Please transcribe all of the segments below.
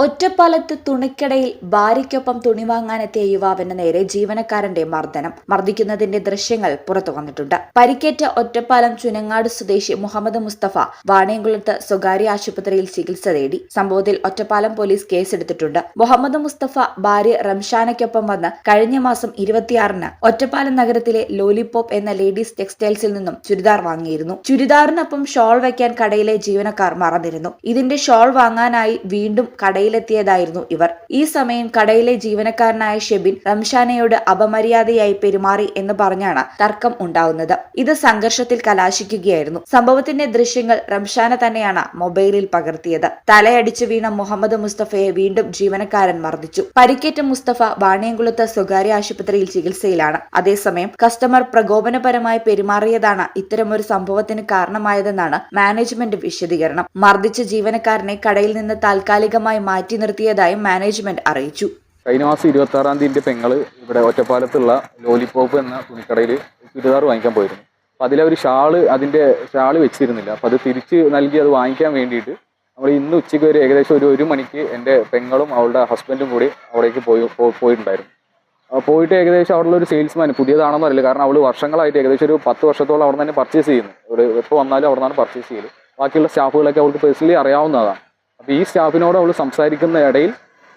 ഒറ്റപ്പാലത്ത് തുണിക്കടയിൽ ഭാര്യയ്ക്കൊപ്പം തുണി വാങ്ങാനെത്തിയ യുവാവിന് നേരെ ജീവനക്കാരന്റെ മർദ്ദിക്കുന്നതിന്റെ ദൃശ്യങ്ങൾ പുറത്തു വന്നിട്ടുണ്ട്. പരിക്കേറ്റ ഒറ്റപ്പാലം ചുനങ്ങാട് സ്വദേശി മുഹമ്മദ് മുസ്തഫ വാണിയംകുളത്ത് സ്വകാര്യ ആശുപത്രിയിൽ ചികിത്സ തേടി. സംഭവത്തിൽ ഒറ്റപ്പാലം പോലീസ് കേസെടുത്തിട്ടുണ്ട്. മുഹമ്മദ് മുസ്തഫ ഭാര്യ റംഷാനയ്ക്കൊപ്പം വന്ന് കഴിഞ്ഞ മാസം 26-ന് ഒറ്റപ്പാലം നഗരത്തിലെ ലോലിപോപ്പ് എന്ന ലേഡീസ് ടെക്സ്റ്റൈൽസിൽ നിന്നും ചുരിദാർ വാങ്ങിയിരുന്നു. ചുരിദാറിനൊപ്പം ഷോൾ വയ്ക്കാൻ കടയിലെ ജീവനക്കാർ മറന്നിരുന്നു. ഇതിന്റെ ഷോൾ വാങ്ങാനായി വീണ്ടും കടയിലെത്തിയതായിരുന്നു ഇവർ. ഈ സമയം കടയിലെ ജീവനക്കാരനായ ഷെബിൻ റംഷാനയോട് അപമര്യാദയായി പെരുമാറി എന്ന് പറഞ്ഞാണ് തർക്കം ഉണ്ടാവുന്നത്. ഇത് സംഘർഷത്തിൽ കലാശിക്കുകയായിരുന്നു. സംഭവത്തിന്റെ ദൃശ്യങ്ങൾ റംഷാന തന്നെയാണ് മൊബൈലിൽ പകർത്തിയത്. തലയടിച്ചു വീണ മുഹമ്മദ് മുസ്തഫയെ വീണ്ടും ജീവനക്കാരൻ മർദ്ദിച്ചു. പരിക്കേറ്റ മുസ്തഫ വാണിയംകുളത്ത് സ്വകാര്യ ആശുപത്രിയിൽ ചികിത്സയിലാണ്. അതേസമയം കസ്റ്റമർ പ്രകോപനപരമായി പെരുമാറിയതാണ് ഇത്തരമൊരു സംഭവത്തിന് കാരണമായതെന്നാണ് മാനേജ്മെന്റ് വിശദീകരണം. മർദ്ദിച്ച ജീവനക്കാരനെ കടയിൽ നിന്ന് താൽക്കാലികമായി മാറ്റി നിർത്തിയതായും മാനേജ്മെന്റ് അറിയിച്ചു. കഴിഞ്ഞ മാസം 26-ാം തീയതി പെങ്ങള് ഇവിടെ ഒറ്റപ്പാലത്തുള്ള ലോലിപോപ്പ് എന്ന തുണിക്കടയിൽ ചുരിദാർ വാങ്ങിക്കാൻ പോയിരുന്നു. അപ്പോൾ അതിലവർ അതിൻ്റെ ഷാള് വെച്ചിരുന്നില്ല. അപ്പോൾ അത് തിരിച്ച് നൽകി അത് വാങ്ങിക്കാൻ വേണ്ടിയിട്ട് നമ്മൾ ഇന്ന് ഉച്ചയ്ക്ക് ഒരു ഏകദേശം ഒരു മണിക്ക് എൻ്റെ പെങ്ങളും അവളുടെ ഹസ്ബൻഡും കൂടി അവിടേക്ക് പോയിട്ടുണ്ടായിരുന്നു. പോയിട്ട് ഏകദേശം അവിടെ ഒരു സെയിൽസ്മാൻ, പുതിയതാണെന്ന് അറിയില്ല, കാരണം അവൾ വർഷങ്ങളായിട്ട് ഏകദേശം ഒരു 10 വർഷത്തോളം അവിടെ തന്നെ പർച്ചേസ് ചെയ്യുന്നു. ഇവിടെ എപ്പോൾ വന്നാലും അവിടെ നിന്നാണ് പർച്ചേസ് ചെയ്യല്. ബാക്കിയുള്ള സ്റ്റാഫുകളൊക്കെ അവൾക്ക് പേഴ്സണലി അറിയാവുന്നതാണ്. അപ്പോൾ ഈ സ്റ്റാഫിനോട് അവൾ സംസാരിക്കുന്ന ഇടയിൽ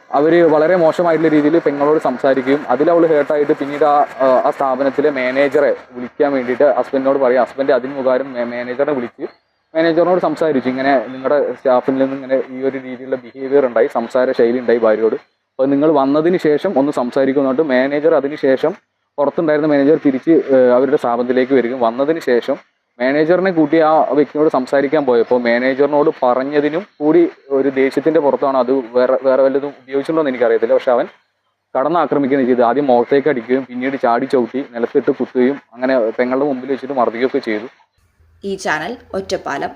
അവർ വളരെ മോശമായിട്ടുള്ള രീതിയിൽ പെങ്ങളോട് സംസാരിക്കുകയും അതിലവൾ ഹേർട്ടായിട്ട് പിന്നീട് ആ സ്ഥാപനത്തിലെ മാനേജറെ വിളിക്കാൻ വേണ്ടിയിട്ട് ഹസ്ബൻഡിനോട് പറയും. ഹസ്ബൻഡ് അതിന് മുഖാരം മാനേജറിനെ വിളിച്ച് മാനേജറിനോട് സംസാരിച്ചു. ഇങ്ങനെ നിങ്ങളുടെ സ്റ്റാഫിൽ നിന്ന് ഇങ്ങനെ ഈ ഒരു രീതിയിലുള്ള ബിഹേവിയർ ഉണ്ടായി, സംസാര ശൈലി ഉണ്ടായി ഭാര്യയോട്. അപ്പോൾ നിങ്ങൾ വന്നതിന് ശേഷം ഒന്ന് സംസാരിക്കുന്നുണ്ട്. മാനേജർ അതിന് ശേഷം പുറത്തുണ്ടായിരുന്ന മാനേജർ തിരിച്ച് അവരുടെ സ്ഥാപനത്തിലേക്ക് വരികയും വന്നതിന് ശേഷം മാനേജറിനെ കൂട്ടി ആ വ്യക്തിയോട് സംസാരിക്കാൻ പോയപ്പോൾ മാനേജറിനോട് പറഞ്ഞതിനും കൂടി ഒരു ദേഷ്യത്തിന്റെ പുറത്താണ് അത് വേറെ വല്ലതും ഉപയോഗിച്ചിട്ടുണ്ടോ എന്ന് എനിക്കറിയത്തില്ല. പക്ഷെ അവൻ കടന്നാക്രമിക്കുകയാണ് ചെയ്ത്. ആദ്യം മുഖത്തേക്ക് അടിക്കുകയും പിന്നീട് ചാടി ചവിട്ടി നിലത്തിട്ട് കുത്തുകയും അങ്ങനെ പെങ്ങളുടെ മുമ്പിൽ വെച്ചിട്ട് മർദ്ദിക്കുകയൊക്കെ ചെയ്തു. ഈ ചാനൽ ഒറ്റപ്പാലം.